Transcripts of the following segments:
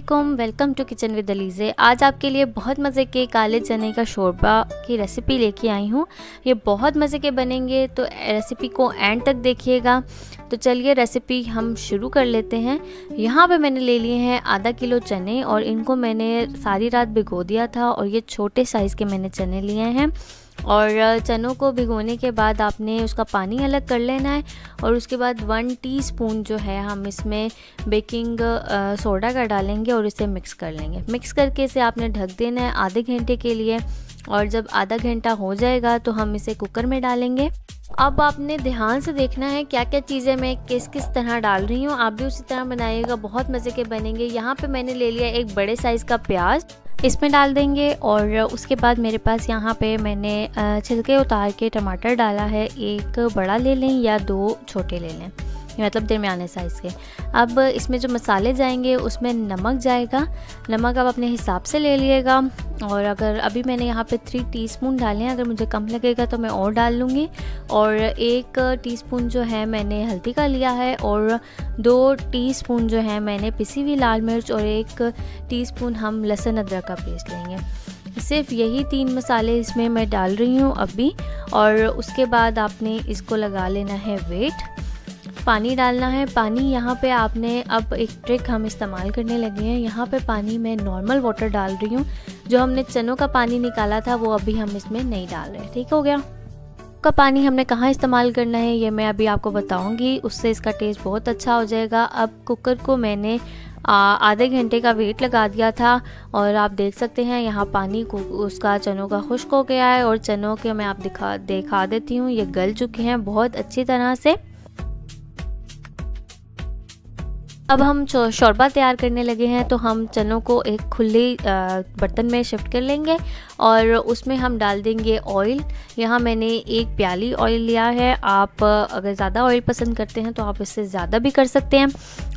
अस्सलामुअलैकुम, welcome to kitchen with Alizeh. आज आपके लिए बहुत मज़े के काले चने का शोरबा की रेसिपी लेके आई हूँ। ये बहुत मज़े के बनेंगे, तो रेसिपी को एंड तक देखिएगा। तो चलिए रेसिपी हम शुरू कर लेते हैं। यहाँ पे मैंने ले लिए हैं आधा किलो चने और इनको मैंने सारी रात भिगो दिया था और ये छोटे साइज़ के मैंने चने लिए हैं। और चनों को भिगोने के बाद आपने उसका पानी अलग कर लेना है और उसके बाद 1 टीस्पून जो है हम इसमें बेकिंग सोडा का डालेंगे और इसे मिक्स कर लेंगे। मिक्स करके इसे आपने ढक देना है आधे घंटे के लिए और जब आधा घंटा हो जाएगा तो हम इसे कुकर में डालेंगे। अब आपने ध्यान से देखना है क्या क्या चीज़ें मैं किस किस तरह डाल रही हूँ, आप भी उसी तरह बनाइएगा, बहुत मज़े के बनेंगे। यहाँ पे मैंने ले लिया एक बड़े साइज़ का प्याज, इसमें डाल देंगे। और उसके बाद मेरे पास यहाँ पे मैंने छिलके उतार के टमाटर डाला है। एक बड़ा ले लें या 2 छोटे ले लें, मतलब दरमियाने साइज़ के। अब इसमें जो मसाले जाएंगे उसमें नमक जाएगा। नमक आप अपने हिसाब से ले लिएगा और अगर अभी मैंने यहाँ पे 3 टीस्पून डाले हैं, अगर मुझे कम लगेगा तो मैं और डाल लूँगी। और 1 टीस्पून जो है मैंने हल्दी का लिया है और 2 टीस्पून जो है मैंने पिसी हुई लाल मिर्च और 1 टीस्पून हम लहसुन अदरक का पेस्ट लेंगे। सिर्फ यही 3 मसाले इसमें मैं डाल रही हूँ अभी। और उसके बाद आपने इसको लगा लेना है वेट, पानी डालना है। पानी यहाँ पे आपने, अब एक ट्रिक हम इस्तेमाल करने लगे हैं, यहाँ पे पानी मैं नॉर्मल वाटर डाल रही हूँ। जो हमने चनों का पानी निकाला था वो अभी हम इसमें नहीं डाल रहे। ठीक हो गया। का पानी हमने कहाँ इस्तेमाल करना है ये मैं अभी आपको बताऊँगी, उससे इसका टेस्ट बहुत अच्छा हो जाएगा। अब कुकर को मैंने आधे घंटे का वेट लगा दिया था और आप देख सकते हैं यहाँ पानी को उसका चनों का खुश्क हो गया है और चनों के मैं आप दिखा देती हूँ, ये गल चुके हैं बहुत अच्छी तरह से। अब हम शोरबा तैयार करने लगे हैं, तो हम चनों को एक खुले बर्तन में शिफ्ट कर लेंगे और उसमें हम डाल देंगे ऑयल। यहाँ मैंने 1 प्याली ऑयल लिया है। आप अगर ज़्यादा ऑयल पसंद करते हैं तो आप इससे ज़्यादा भी कर सकते हैं।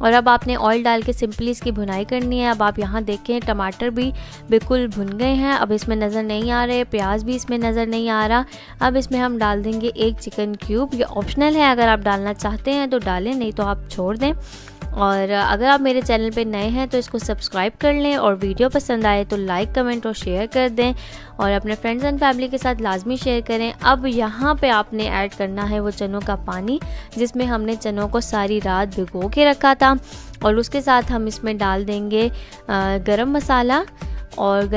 और अब आपने ऑयल डाल के सिंपली इसकी भुनाई करनी है। अब आप यहाँ देखें टमाटर भी बिल्कुल भुन गए हैं, अब इसमें नज़र नहीं आ रहे, प्याज भी इसमें नज़र नहीं आ रहा। अब इसमें हम डाल देंगे 1 चिकन क्यूब। ये ऑप्शनल है, अगर आप डालना चाहते हैं तो डालें, नहीं तो आप छोड़ दें। और अगर आप मेरे चैनल पे नए हैं तो इसको सब्सक्राइब कर लें और वीडियो पसंद आए तो लाइक, कमेंट और शेयर कर दें और अपने फ्रेंड्स एंड फैमिली के साथ लाजमी शेयर करें। अब यहाँ पे आपने ऐड करना है वो चनों का पानी, जिसमें हमने चनों को सारी रात भिगो के रखा था। और उसके साथ हम इसमें डाल देंगे गरम मसाला और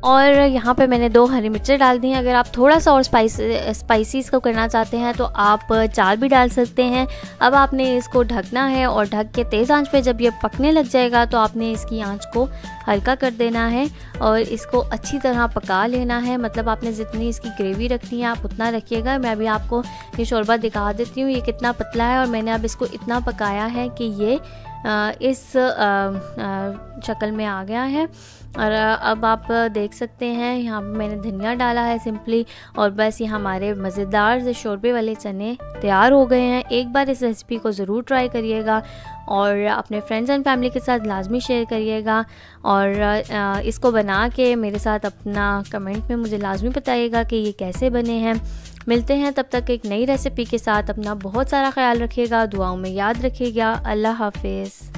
और यहाँ पे मैंने 2 हरी मिर्चें डाल दी हैं। अगर आप थोड़ा सा और स्पाइसी इसको करना चाहते हैं तो आप 4 भी डाल सकते हैं। अब आपने इसको ढकना है और ढक के तेज़ आंच पे जब ये पकने लग जाएगा तो आपने इसकी आंच को हल्का कर देना है और इसको अच्छी तरह पका लेना है। मतलब आपने जितनी इसकी ग्रेवी रखनी है आप उतना रखिएगा। मैं अभी आपको ये शोरबा दिखा देती हूँ, ये कितना पतला है और मैंने अब इसको इतना पकाया है कि ये इस शक्ल में आ गया है। और अब आप देख सकते हैं यहाँ पे मैंने धनिया डाला है सिंपली और बस ये हमारे मज़ेदार से शोरबे वाले चने तैयार हो गए हैं। एक बार इस रेसिपी को ज़रूर ट्राई करिएगा और अपने फ्रेंड्स एंड फैमिली के साथ लाजमी शेयर करिएगा और इसको बना के मेरे साथ अपना कमेंट में मुझे लाजमी बताइएगा कि ये कैसे बने हैं। मिलते हैं तब तक एक नई रेसिपी के साथ। अपना बहुत सारा ख्याल रखिएगा, दुआओं में याद रखिएगा। अल्लाह हाफिज़।